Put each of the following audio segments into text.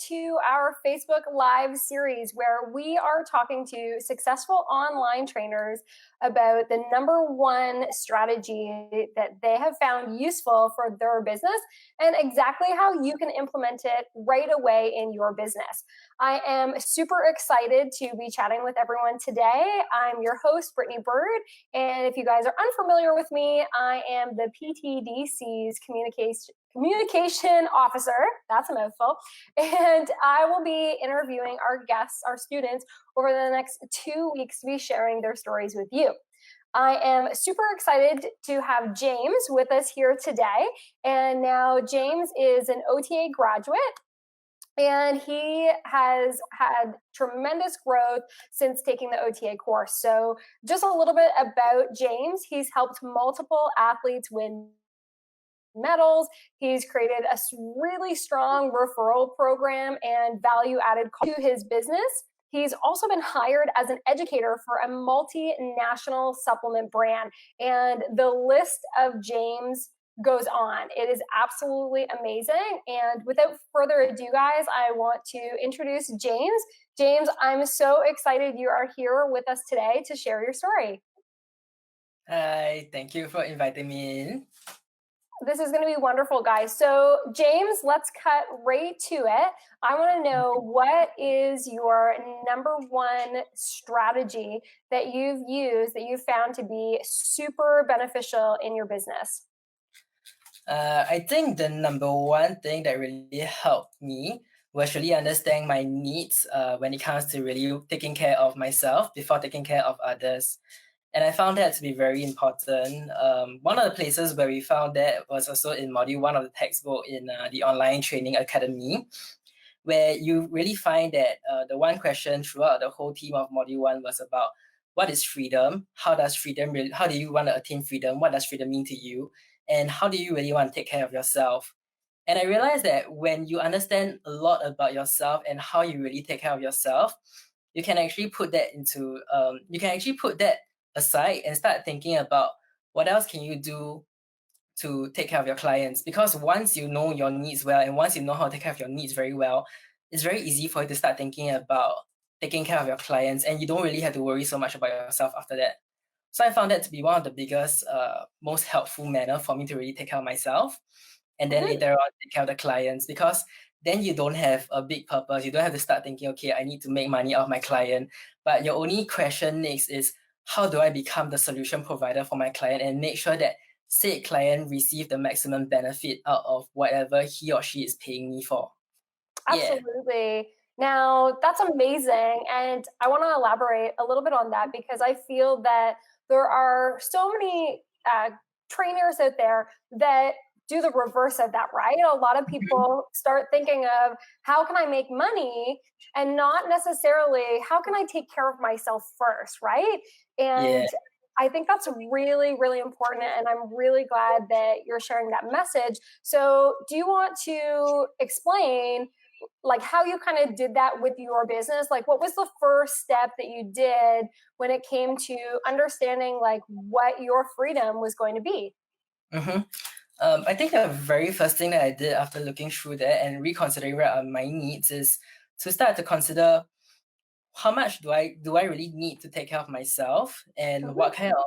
to our Facebook Live series where we are talking to successful online trainers about the number one strategy that they have found useful for their business and exactly how you can implement it right away in your business. I am super excited to be chatting with everyone today. I'm your host, Brittany Bird, and if you guys are unfamiliar with me, I am the PTDC's communication officer. That's a mouthful. And I will be interviewing our guests, our students, over the next 2 weeks to be sharing their stories with you. I am super excited to have James with us here today. And now James is an OTA graduate, and he has had tremendous growth since taking the OTA course. So just a little bit about James. He's helped multiple athletes win medals. He's created a really strong referral program and value-added to his business. He's also been hired as an educator for a multinational supplement brand. And the list of James goes on. It is absolutely amazing. And without further ado, guys, I want to introduce James. James, I'm so excited you are here with us today to share your story. Hi, thank you for inviting me in. This is going to be wonderful, guys. So, James, let's cut right to it. I want to know, what is your number one strategy that you've used that you've found to be super beneficial in your business? I think the number one thing that really helped me was really understanding my needs when it comes to really taking care of myself before taking care of others. And I found that to be very important. One of the places where we found that was also in module one of the textbook in the online training academy, where you really find that the one question throughout the whole theme of module one was about what is freedom? How do you want to attain freedom? What does freedom mean to you? And how do you really want to take care of yourself? And I realized that when you understand a lot about yourself and how you really take care of yourself, you can actually put that aside and start thinking about what else can you do to take care of your clients. Because once you know your needs well and once you know how to take care of your needs very well, it's very easy for you to start thinking about taking care of your clients, and you don't really have to worry so much about yourself after that. So I found that to be one of the biggest, most helpful manner for me to really take care of myself, and then later on take care of the clients, because then you don't have a big purpose. You don't have to start thinking, okay, I need to make money off my client. But your only question next is, how do I become the solution provider for my client and make sure that said client receive the maximum benefit out of whatever he or she is paying me for? Absolutely. Yeah. Now, that's amazing. And I want to elaborate a little bit on that because I feel that there are so many trainers out there that do the reverse of that, right? A lot of people start thinking of how can I make money and not necessarily how can I take care of myself first, right? And I think that's really, really important. And I'm really glad that you're sharing that message. So do you want to explain like how you kind of did that with your business? Like what was the first step that you did when it came to understanding like what your freedom was going to be? I think the very first thing that I did after looking through that and reconsidering what are my needs is to start to consider how much do I really need to take care of myself, and what kind of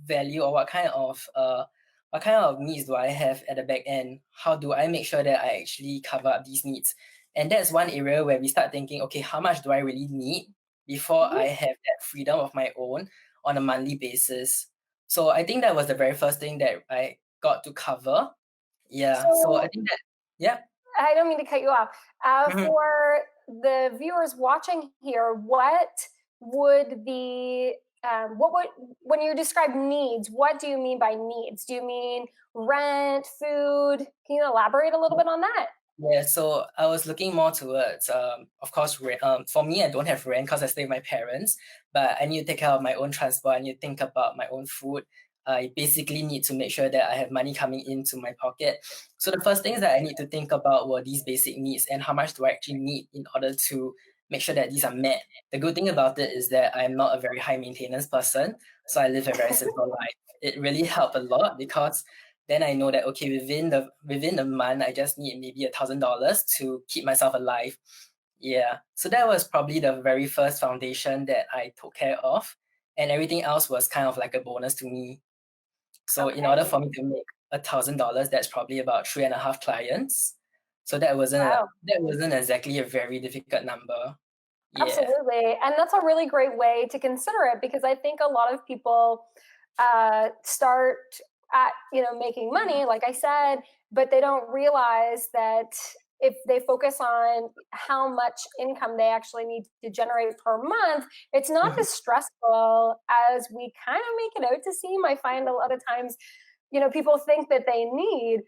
value or what kind of needs do I have at the back end? How do I make sure that I actually cover up these needs? And that's one area where we start thinking, okay, how much do I really need before I have that freedom of my own on a monthly basis? So I think that was the very first thing that I got to cover. Yeah. So I think that, yeah. I don't mean to cut you off. For the viewers watching here, what would be when you describe needs, what do you mean by needs? Do you mean rent, food? Can you elaborate a little bit on that? Yeah, so I was looking more towards, of course, for me, I don't have rent because I stay with my parents, but I need to take care of my own transport. I need to think about my own food. I basically need to make sure that I have money coming into my pocket. So the first things that I need to think about were these basic needs and how much do I actually need in order to make sure that these are met. The good thing about it is that I'm not a very high maintenance person, so I live a very simple life. It really helped a lot because then I know that okay, within a month, I just need maybe $1,000 to keep myself alive. Yeah. So that was probably the very first foundation that I took care of, and everything else was kind of like a bonus to me. So in order Okay. for me to make $1,000, that's probably about 3.5 clients. So Wow. that wasn't exactly a very difficult number. Yeah. Absolutely. And that's a really great way to consider it because I think a lot of people start at, making money, like I said, but they don't realize that if they focus on how much income they actually need to generate per month, it's not Mhm. as stressful as we kind of make it out to seem. I find a lot of times, people think that they need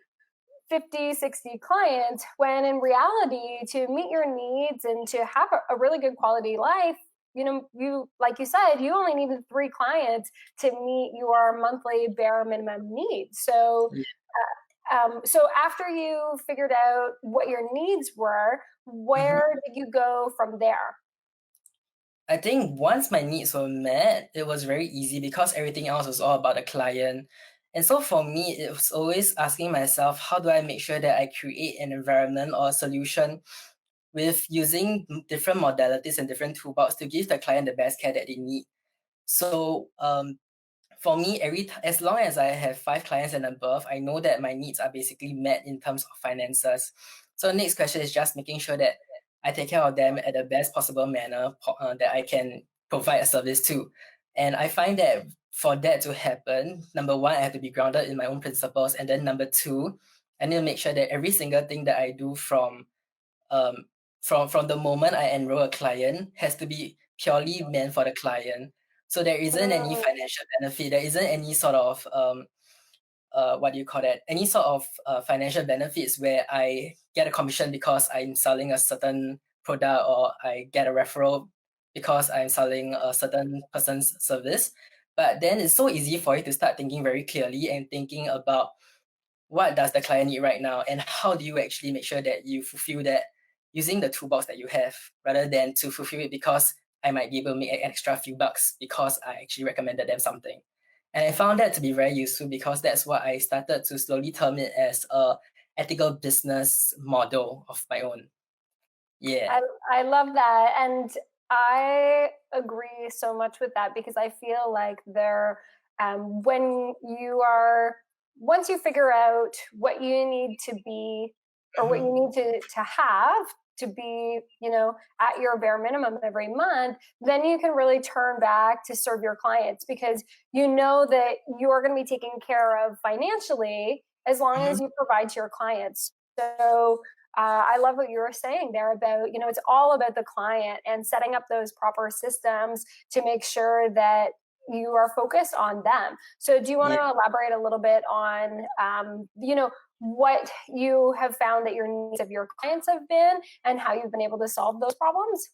50, 60 clients when in reality to meet your needs and to have a really good quality life, you like you said, you only needed 3 clients to meet your monthly bare minimum needs. So Yeah. so after you figured out what your needs were, Mhm. where did you go from there? I think once my needs were met, it was very easy because everything else was all about the client. And so for me, it was always asking myself, how do I make sure that I create an environment or a solution with using different modalities and different toolbox to give the client the best care that they need. So for me, as long as I have 5 clients and above, I know that my needs are basically met in terms of finances. So the next question is just making sure that I take care of them at the best possible manner that I can provide a service to. And I find that for that to happen, number one, I have to be grounded in my own principles, and then number two, I need to make sure that every single thing that I do um, from the moment I enroll a client has to be purely meant for the client. So there isn't any Mm, financial benefit. There isn't any sort of what do you call that? Any sort of financial benefits where I get a commission because I'm selling a certain product or I get a referral because I'm selling a certain person's service. But then it's so easy for you to start thinking very clearly and thinking about what does the client need right now and how do you actually make sure that you fulfill that using the toolbox that you have rather than to fulfill it because I might be able to make an extra few bucks because I actually recommended them something. And I found that to be very useful because that's what I started to slowly term it as a ethical business model of my own. Yeah. I I love that, and I agree so much with that because I feel like when you are once you figure out what you need to be or what Mhm. you need to have to be, at your bare minimum every month, then you can really turn back to serve your clients because you know that you're going to be taken care of financially as long Mhm. as you provide to your clients. So I love what you were saying there about, it's all about the client and setting up those proper systems to make sure that you are focused on them. So, do you want Yeah. to elaborate a little bit on, what you have found that your needs of your clients have been and how you've been able to solve those problems?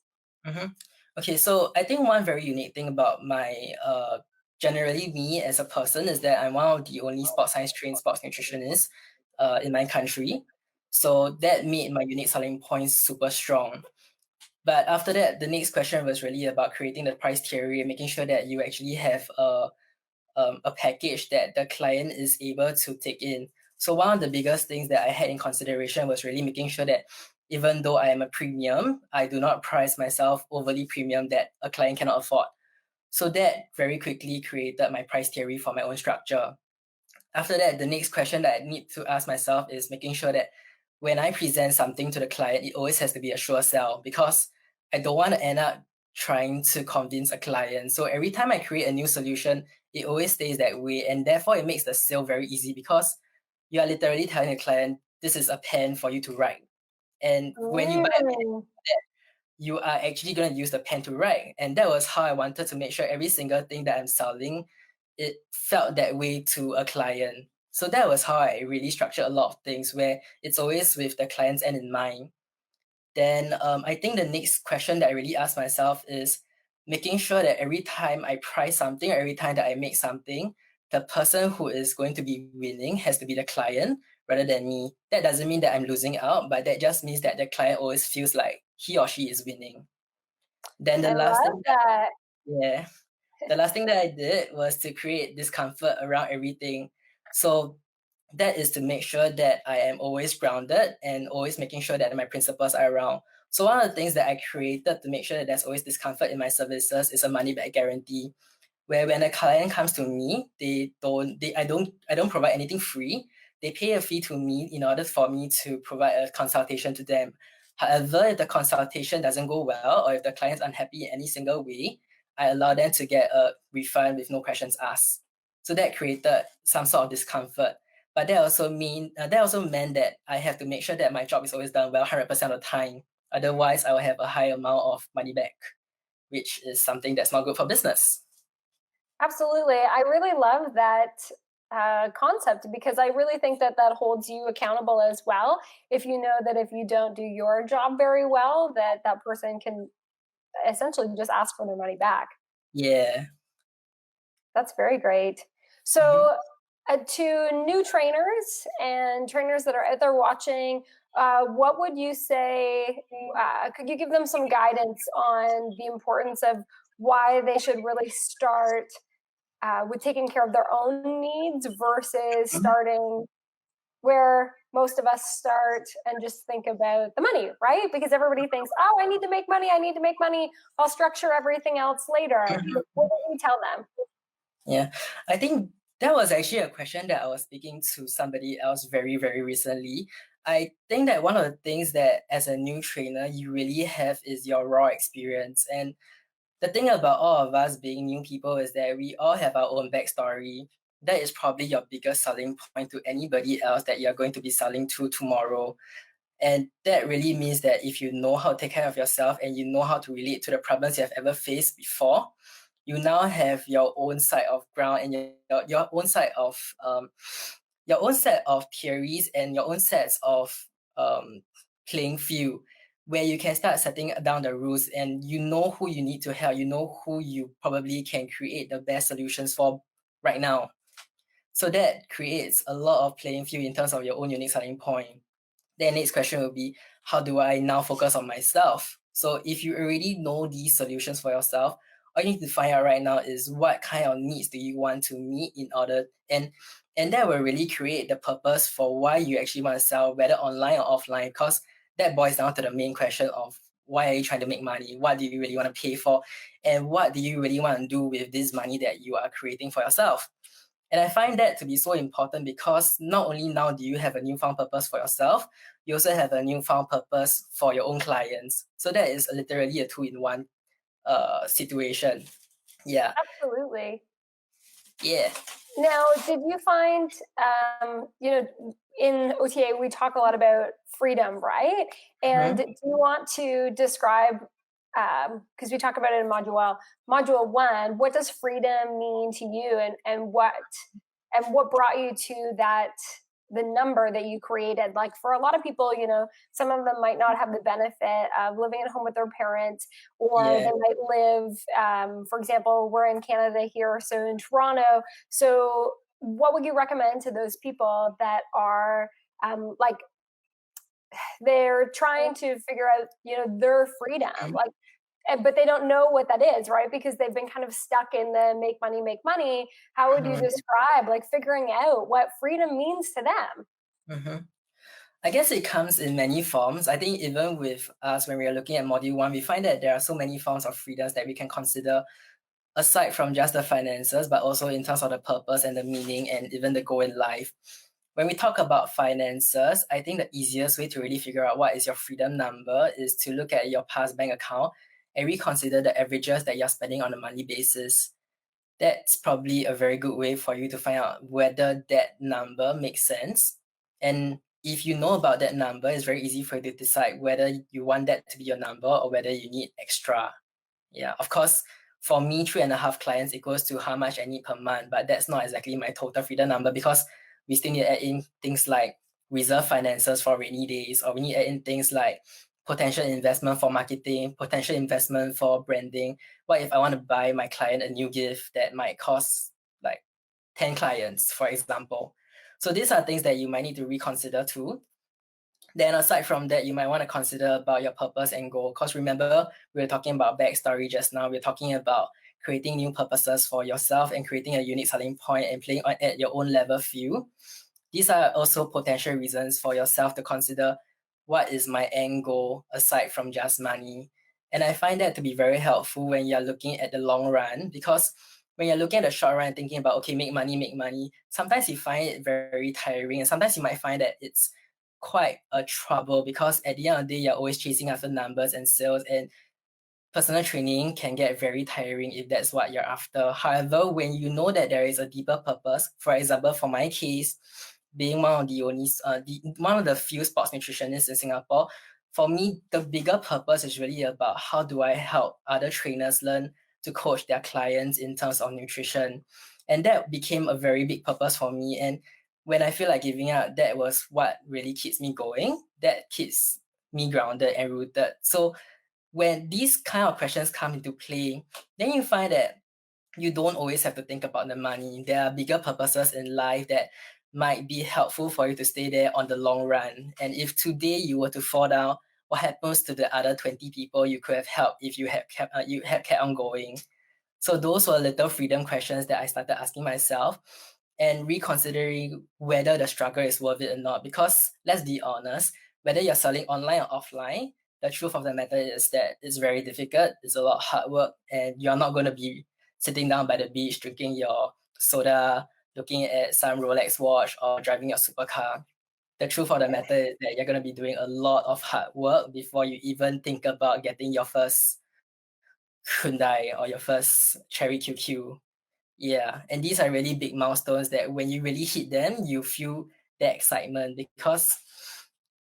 Mhm. Okay, so I think one very unique thing about generally me as a person is that I'm one of the only sports science trained sports nutritionists in my country. So that made my unique selling points super strong. But after that, the next question was really about creating the price theory and making sure that you actually have a package that the client is able to take in. So one of the biggest things that I had in consideration was really making sure that even though I am a premium, I do not price myself overly premium that a client cannot afford. So that very quickly created my price theory for my own structure. After that, the next question that I need to ask myself is making sure that when I present something to the client, it always has to be a sure sell because I don't want to end up trying to convince a client. So every time I create a new solution, it always stays that way. And therefore, it makes the sale very easy because you are literally telling the client, this is a pen for you to write. And when you buy a pen, Mm, you are actually going to use the pen to write. And that was how I wanted to make sure every single thing that I'm selling, it felt that way to a client. So that was how I really structured a lot of things where it's always with the client's end in mind. Then I think the next question that I really ask myself is making sure that every time I price something or every time that I make something, the person who is going to be winning has to be the client rather than me. That doesn't mean that I'm losing out, but that just means that the client always feels like he or she is winning. Then the I last love thing that that. yeah, the last thing that I did was to create discomfort around everything. So that is to make sure that I am always grounded and always making sure that my principals are around. So one of the things that I created to make sure that there's always discomfort in my services is a money back guarantee, where when a client comes to me, I don't provide anything free. They pay a fee to me in order for me to provide a consultation to them. However, if the consultation doesn't go well, or if the client's unhappy in any single way, I allow them to get a refund with no questions asked. So that created some sort of discomfort. But that also meant that I have to make sure that my job is always done well 100% of the time. Otherwise, I will have a high amount of money back, which is something that's not good for business. Absolutely. I really love that concept, because I really think that that holds you accountable as well. If you know that if you don't do your job very well, that that person can essentially just ask for their money back. Yeah. That's very great. Mm-hmm. So, to new trainers and trainers that are out there watching, what would you say? Could you give them some guidance on the importance of why they should really start with taking care of their own needs versus starting where most of us start and just think about the money, right? Because everybody thinks, oh, I need to make money. I need to make money. I'll structure everything else later. What do you tell them? Yeah, I think that was actually a question that I was speaking to somebody else very, very recently. I think that one of the things that as a new trainer you really have is your raw experience. And the thing about all of us being new people is that we all have our own backstory. That is probably your biggest selling point to anybody else that you're going to be selling to tomorrow. And that really means that if you know how to take care of yourself and you know how to relate to the problems you have ever faced before, you now have your own side of ground and your own side of your own set of theories and your own sets of playing field where you can start setting down the rules and you know who you need to help, you know who you probably can create the best solutions for right now. So that creates a lot of playing field in terms of your own unique selling point. The next question will be, how do I now focus on myself? So if you already know these solutions for yourself, all you need to find out right now is what kind of needs do you want to meet in order, and that will really create the purpose for why you actually want to sell, whether online or offline, because that boils down to the main question of why are you trying to make money? What do you really want to pay for? And what do you really want to do with this money that you are creating for yourself? And I find that to be so important because not only now do you have a newfound purpose for yourself, you also have a newfound purpose for your own clients. So that is literally a two-in-one situation. Yeah. Absolutely. Yeah. Now, did you find, in OTA, we talk a lot about freedom, right? And Mm-hmm. do you want to describe, because we talk about it in module one, what does freedom mean to you, and what brought you to that, the number that you created? Like for a lot of people, some of them might not have the benefit of living at home with their parents, or Yeah. they might live, for example, we're in Canada here, so in Toronto. So what would you recommend to those people that are, like, they're trying to figure out, their freedom, Mhm. like, but they don't know what that is, right? Because they've been kind of stuck in the make money, make money. How would you Mhm. describe, like, figuring out what freedom means to them? Mhm. I guess it comes in many forms. I think even with us, when we are looking at module one, we find that there are so many forms of freedoms that we can consider aside from just the finances, but also in terms of the purpose and the meaning and even the goal in life. When we talk about finances, I think the easiest way to really figure out what is your freedom number is to look at your past bank account and reconsider the averages that you're spending on a monthly basis. That's probably a very good way for you to find out whether that number makes sense. And if you know about that number, it's very easy for you to decide whether you want that to be your number or whether you need extra. Yeah, of course, for me, 3.5 clients equals to how much I need per month, but that's not exactly my total freedom number because we still need to add in things like reserve finances for rainy days, or we need to add in things like potential investment for marketing, potential investment for branding. What if I want to buy my client a new gift that might cost like 10 clients, for example? So these are things that you might need to reconsider too. Then aside from that, you might want to consider about your purpose and goal. Because remember, we were talking about backstory just now. We're talking about creating new purposes for yourself and creating a unique selling point and playing at your own level field. these are also potential reasons for yourself to consider what is my end goal aside from just money. And I find that to be very helpful when you're looking at the long run, because when you're looking at the short run and thinking about, okay, make money, sometimes you find it very tiring. And sometimes you might find that it's quite a trouble, because at the end of the day, you're always chasing after numbers and sales, and personal training can get very tiring if that's what you're after. However, when you know that there is a deeper purpose, for example, for my case, being one of the few sports nutritionists in Singapore, for me, the bigger purpose is really about how do I help other trainers learn to coach their clients in terms of nutrition. And that became a very big purpose for me. And when I feel like giving up, that was what really keeps me going. That keeps me grounded and rooted. So when these kind of questions come into play, then you find that you don't always have to think about the money. There are bigger purposes in life that might be helpful for you to stay there on the long run. And if today you were to fall down, what happens to the other 20 people you could have helped if you had kept on going? So those were little freedom questions that I started asking myself and reconsidering whether the struggle is worth it or not. Because let's be honest, whether you're selling online or offline, the truth of the matter is that it's very difficult. It's a lot of hard work, and you're not going to be sitting down by the beach drinking your soda, looking at some Rolex watch, or driving your supercar. The truth of the matter is that you're going to be doing a lot of hard work before you even think about getting your first Hyundai or your first Cherry QQ. Yeah, and these are really big milestones that when you really hit them, you feel the excitement, because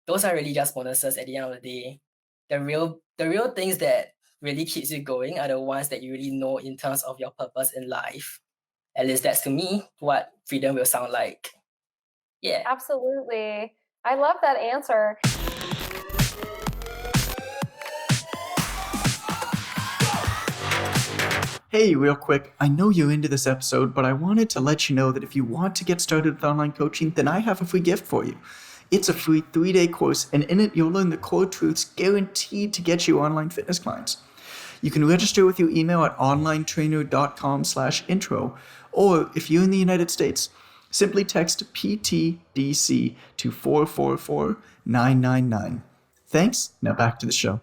those are really just bonuses at the end of the day. The real things that really keeps you going are the ones that you really know in terms of your purpose in life. At least that's to me what freedom will sound like. Yeah. Absolutely. I love that answer. Hey, real quick, I know you're into this episode, but I wanted to let you know that if you want to get started with online coaching, then I have a free gift for you. It's a free 3-day course, and in it you'll learn the core truths guaranteed to get you online fitness clients. You can register with your email at onlinetrainer.com/intro, or if you're in the United States, simply text PTDC to 444999. Thanks, now back to the show.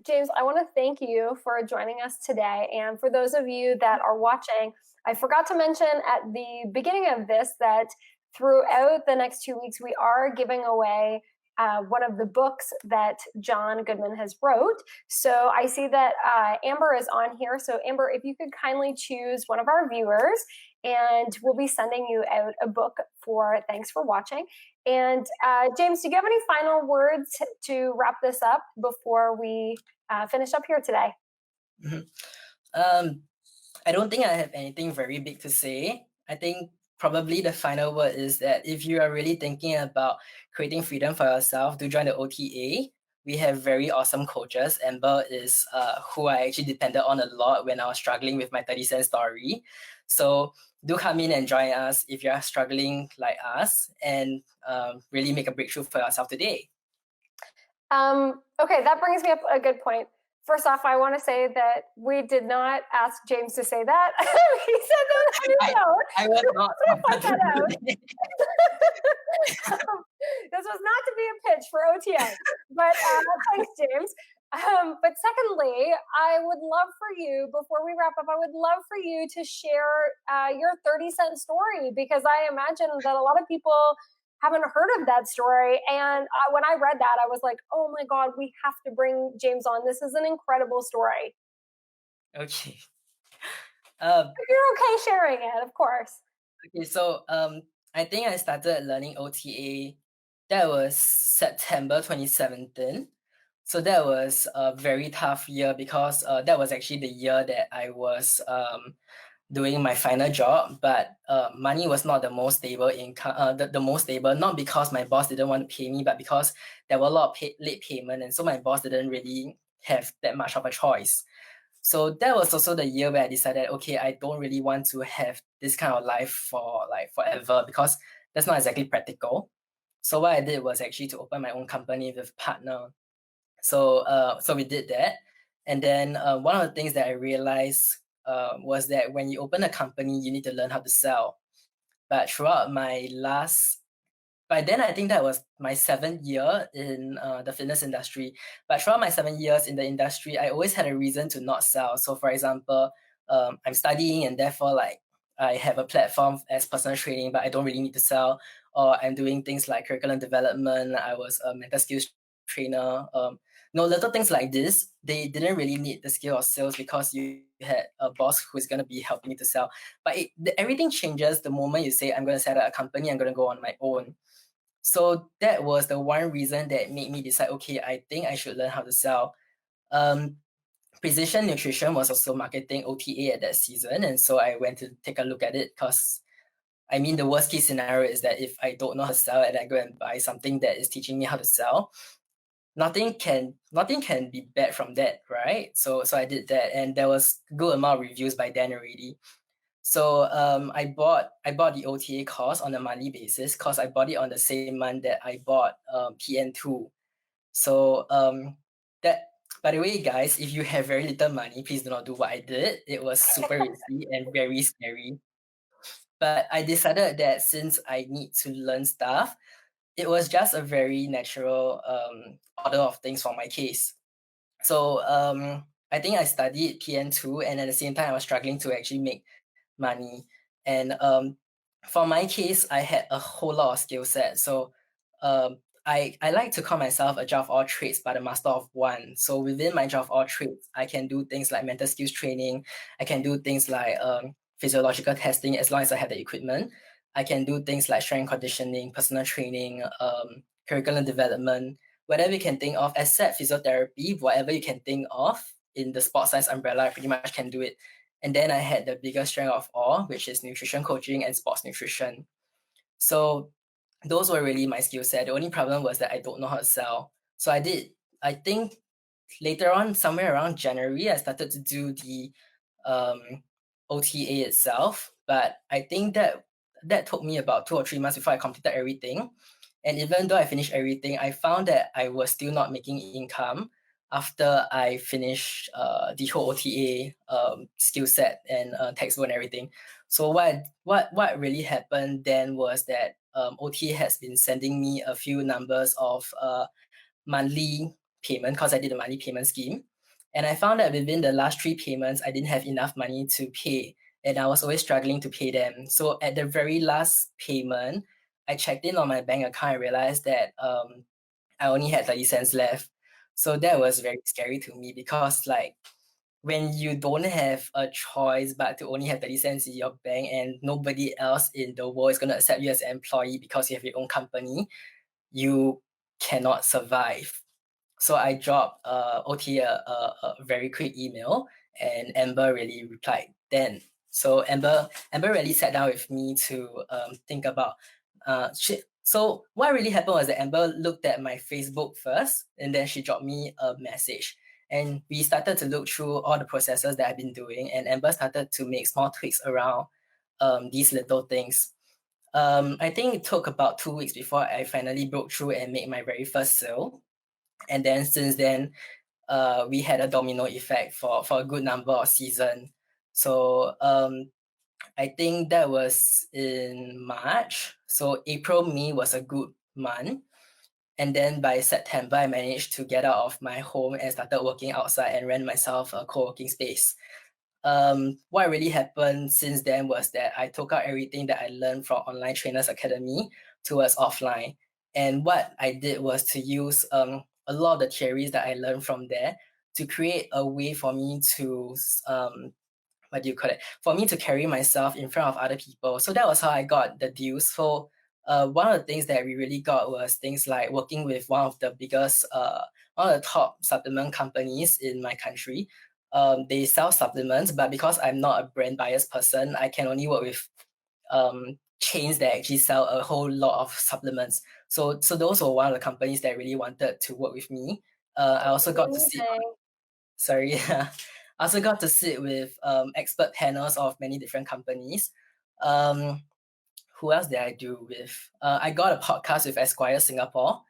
James, I want to thank you for joining us today. And for those of you that are watching, I forgot to mention at the beginning of this that throughout the next 2 weeks, we are giving away one of the books that John Goodman has wrote. So I see that Amber is on here. So Amber, if you could kindly choose one of our viewers, and we'll be sending you out a book for thanks for watching. And James, do you have any final words to wrap this up before we finish up here today? I don't think I have anything very big to say. I think probably the final word is that if you are really thinking about creating freedom for yourself, do join the OTA. We have very awesome coaches. Amber is who I actually depended on a lot when I was struggling with my 30-cent story. So do come in and join us if you're struggling like us, and really make a breakthrough for yourself today. Okay, that brings me up a good point. First off, I want to say that we did not ask James to say that. He said that on his own. I was not. Point that out. This was not to be a pitch for OTA, but thanks, James. But secondly, I would love for you, before we wrap up, I would love for you to share your 30-cent story, because I imagine that a lot of people haven't heard of that story. And when I read that, I was like, oh my God, we have to bring James on. This is an incredible story. Okay. If you're okay sharing it, of course. Okay, so I think I started learning OTA, that was September 2017. So that was a very tough year, because that was actually the year that I was doing my final job, but money was not the most stable income. The most stable, not because my boss didn't want to pay me, but because there were a lot of late payment, and so my boss didn't really have that much of a choice. So that was also the year where I decided, okay, I don't really want to have this kind of life for like forever, because that's not exactly practical. So what I did was actually to open my own company with a partner. So we did that, and then one of the things that I realized was that when you open a company, you need to learn how to sell. But throughout by then I think that was my 7th year in the fitness industry. But throughout my 7 years in the industry, I always had a reason to not sell. So for example, I'm studying and therefore like I have a platform as personal training, but I don't really need to sell. Or I'm doing things like curriculum development. I was a mental skills trainer. Little things like this, they didn't really need the skill of sales because you had a boss who is going to be helping you to sell. But everything changes the moment you say, I'm going to set up a company, I'm going to go on my own. So that was the one reason that made me decide, okay, I think I should learn how to sell. Precision Nutrition was also marketing OTA at that season. And so I went to take a look at it because, I mean, the worst case scenario is that if I don't know how to sell and I go and buy something that is teaching me how to sell, nothing can be bad from that, right? So I did that, and there was good amount of reviews by then already. So I bought the OTA course on a monthly basis because I bought it on the same month that I bought PN2. So that, by the way, guys, if you have very little money, please do not do what I did. It was super risky and very scary. But I decided that since I need to learn stuff, it was just a very natural order of things for my case. So I think I studied PN2, and at the same time I was struggling to actually make money. And for my case, I had a whole lot of skill set. So I like to call myself a jack of all trades but a master of one. So within my jack of all trades, I can do things like mental skills training. I can do things like physiological testing as long as I have the equipment. I can do things like strength conditioning, personal training, curriculum development, whatever you can think of, except physiotherapy, whatever you can think of in the sports science umbrella, I pretty much can do it. And then I had the biggest strength of all, which is nutrition coaching and sports nutrition. So those were really my skill set. The only problem was that I don't know how to sell. So I think later on, somewhere around January, I started to do the OTA itself. But I think that took me about 2 or 3 months before I completed everything. And even though I finished everything, I found that I was still not making income after I finished the whole OTA skill set and textbook and everything. So what really happened then was that OTA has been sending me a few numbers of monthly payment because I did a monthly payment scheme. And I found that within the last 3 payments, I didn't have enough money to pay. And I was always struggling to pay them. So at the very last payment, I checked in on my bank account and realized that I only had 30 cents left. So that was very scary to me because like when you don't have a choice but to only have 30 cents in your bank and nobody else in the world is going to accept you as an employee because you have your own company, you cannot survive. So I dropped OT a very quick email, and Amber really replied then. So Amber really sat down with me to think about so what really happened was that Amber looked at my Facebook first, and then she dropped me a message. And we started to look through all the processes that I've been doing, and Amber started to make small tweaks around these little things. I think it took about 2 weeks before I finally broke through and made my very first sale. And then since then, we had a domino effect for a good number of seasons. So I think that was in March. So April, May was a good month. And then by September, I managed to get out of my home and started working outside and rent myself a co-working space. What really happened since then was that I took out everything that I learned from Online Trainers Academy towards offline. And what I did was to use a lot of the theories that I learned from there to create a way for me to what do you call it? For me to carry myself in front of other people. So that was how I got the deals. So one of the things that we really got was things like working with one of the biggest, one of the top supplement companies in my country. They sell supplements, but because I'm not a brand biased person, I can only work with chains that actually sell a whole lot of supplements. So those were one of the companies that really wanted to work with me. I also got to see. Sorry, yeah. I also got to sit with expert panels of many different companies. Who else did I do with? I got a podcast with Esquire Singapore.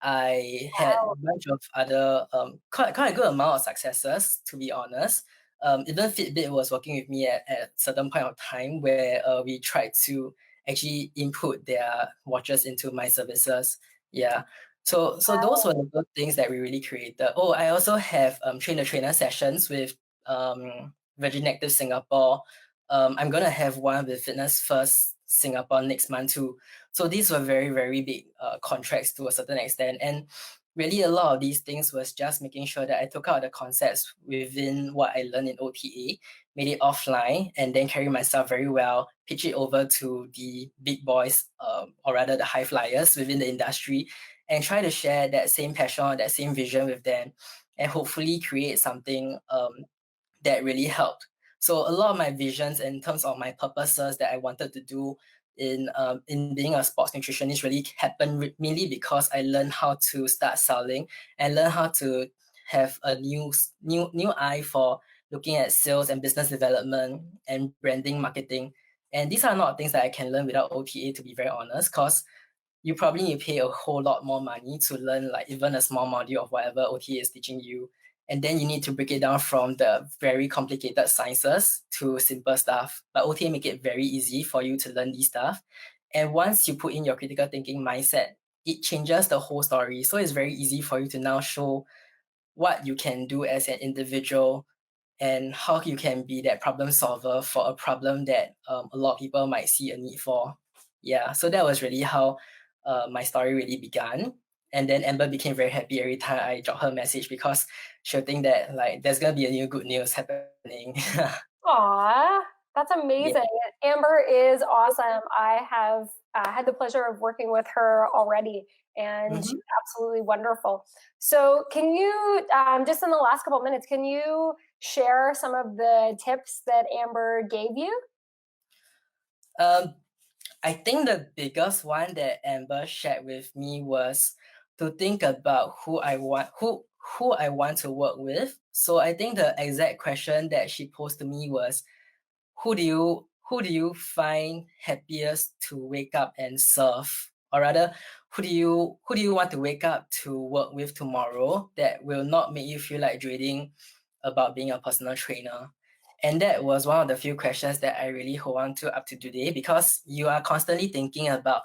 I had a bunch of other quite a good amount of successes, to be honest. Even Fitbit was working with me at a certain point of time where we tried to actually input their watches into my services. Yeah. So those were the good things that we really created. Oh, I also have train the trainer sessions with Virgin Active Singapore. I'm gonna have one with Fitness First Singapore next month too. So these were very, very big contracts to a certain extent. And really a lot of these things was just making sure that I took out the concepts within what I learned in OTA, made it offline, and then carry myself very well, pitch it over to the big boys, or rather the high flyers within the industry, and try to share that same passion, that same vision with them, and hopefully create something that really helped. So a lot of my visions in terms of my purposes that I wanted to do in being a sports nutritionist really happened mainly because I learned how to start selling and learn how to have a new eye for looking at sales and business development and branding marketing. And these are not things that I can learn without OTA, to be very honest, because you probably need to pay a whole lot more money to learn like even a small module of whatever OTA is teaching you. And then you need to break it down from the very complicated sciences to simple stuff. But OTA make it very easy for you to learn these stuff. And once you put in your critical thinking mindset, it changes the whole story. So it's very easy for you to now show what you can do as an individual and how you can be that problem solver for a problem that a lot of people might see a need for. Yeah, so that was really how my story really began. And then Amber became very happy every time I dropped her a message because she'll think that like there's gonna be a new good news happening. Aw, that's Yeah. amazing. Amber is awesome. I have had the pleasure of working with her already, and Mhm. she's absolutely wonderful. So, can you, just in the last couple of minutes, can you share some of the tips that Amber gave you? Um, I think the biggest one that Amber shared with me was to think about who I want to work with. So I think the exact question that she posed to me was, who do you find happiest to wake up and serve? Or rather, who do you want to wake up to work with tomorrow that will not make you feel like dreading about being a personal trainer? And that was one of the few questions that I really hold on to up to today, because you are constantly thinking about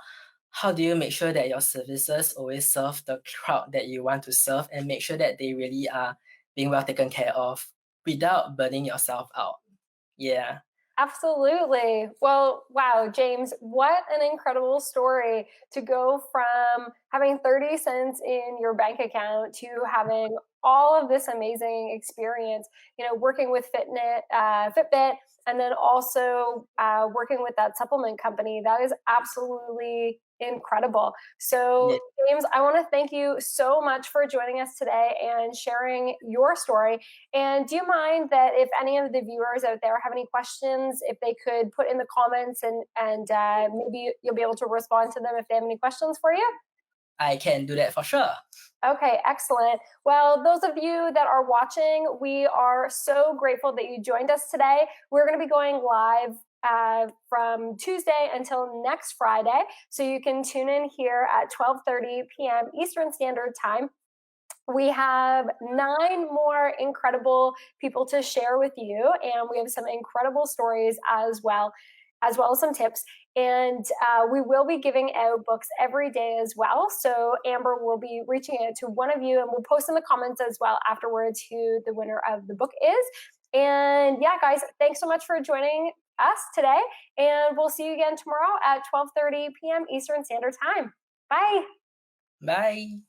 how do you make sure that your services always serve the crowd that you want to serve and make sure that they really are being well taken care of without burning yourself out. Yeah. Absolutely. Well, wow, James, what an incredible story to go from having 30 cents in your bank account to having all of this amazing experience, working with Fitbit, and then also working with that supplement company. That is absolutely incredible. Yeah. So, James, I want to thank you so much for joining us today and sharing your story. And do you mind that if any of the viewers out there have any questions, if they could put in the comments and maybe you'll be able to respond to them if they have any questions for you? I can do that for sure. Okay, excellent. Well, those of you that are watching, we are so grateful that you joined us today. We're going to be going live from Tuesday until next Friday. So you can tune in here at 12:30 p.m. Eastern Standard Time. We have 9 more incredible people to share with you, and we have some incredible stories as well as some tips. And we will be giving out books every day as well. So Amber will be reaching out to one of you, and we'll post in the comments as well afterwards who the winner of the book is. And yeah, guys, thanks so much for joining us today, and we'll see you again tomorrow at 12:30 p.m. Eastern Standard Time. Bye. Bye.